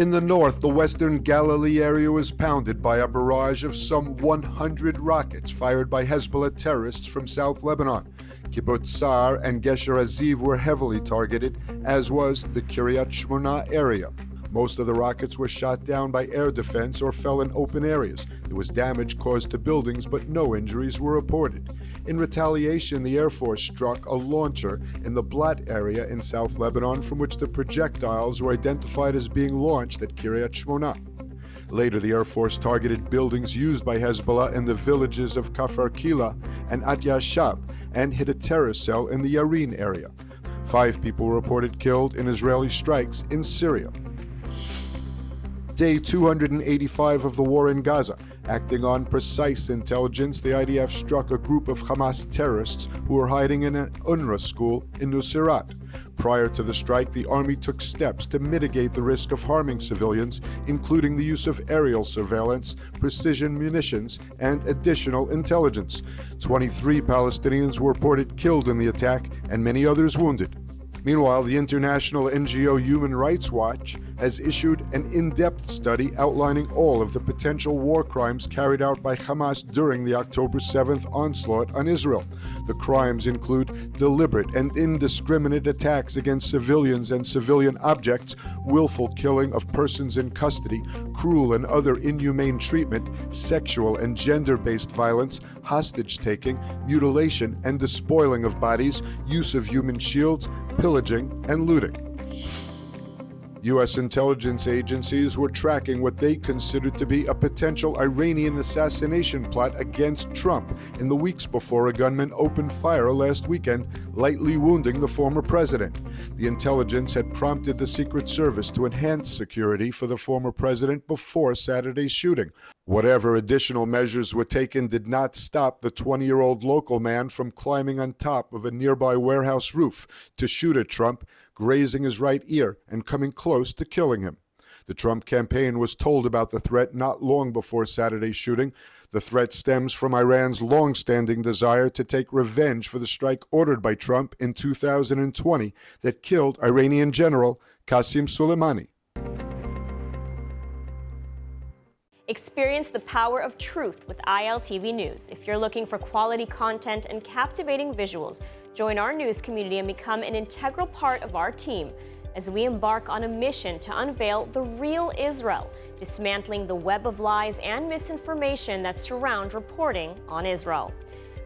In the north, the western Galilee area was pounded by a barrage of some 100 rockets fired by Hezbollah terrorists from South Lebanon. Kibbutz Sa'ar and Gesher Aziv were heavily targeted, as was the Kiryat Shmona area. Most of the rockets were shot down by air defense or fell in open areas. There was damage caused to buildings, but no injuries were reported. In retaliation, the Air Force struck a launcher in the Blat area in South Lebanon, from which the projectiles were identified as being launched at Kiryat Shmona. Later, the Air Force targeted buildings used by Hezbollah in the villages of Kafar Kila and At Yashab and hit a terror cell in the Yarin area. 5 people were reported killed in Israeli strikes in Syria. Day 285 of the war in Gaza. Acting on precise intelligence, the IDF struck a group of Hamas terrorists who were hiding in an UNRWA school in Nuseirat. Prior to the strike, the army took steps to mitigate the risk of harming civilians, including the use of aerial surveillance, precision munitions, and additional intelligence. 23 Palestinians were reported killed in the attack and many others wounded. Meanwhile, the international NGO Human Rights Watch has issued an in-depth study outlining all of the potential war crimes carried out by Hamas during the October 7th onslaught on Israel. The crimes include deliberate and indiscriminate attacks against civilians and civilian objects, willful killing of persons in custody, cruel and other inhumane treatment, sexual and gender-based violence, hostage-taking, mutilation and despoiling of bodies, use of human shields, pillaging and looting. U.S. intelligence agencies were tracking what they considered to be a potential Iranian assassination plot against Trump in the weeks before a gunman opened fire last weekend, lightly wounding the former president. The intelligence had prompted the Secret Service to enhance security for the former president before Saturday's shooting. Whatever additional measures were taken did not stop the 20-year-old local man from climbing on top of a nearby warehouse roof to shoot at Trump, grazing his right ear and coming close to killing him. The Trump campaign was told about the threat not long before Saturday's shooting. The threat stems from Iran's long-standing desire to take revenge for the strike ordered by Trump in 2020 that killed Iranian General Qasem Soleimani. Experience the power of truth with ILTV News. If you're looking for quality content and captivating visuals, join our news community and become an integral part of our team as we embark on a mission to unveil the real Israel, dismantling the web of lies and misinformation that surround reporting on Israel.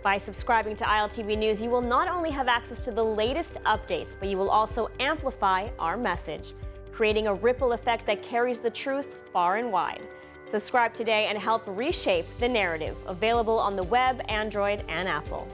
By subscribing to ILTV News, you will not only have access to the latest updates, but you will also amplify our message, creating a ripple effect that carries the truth far and wide. Subscribe today and help reshape the narrative. Available on the web, Android, and Apple.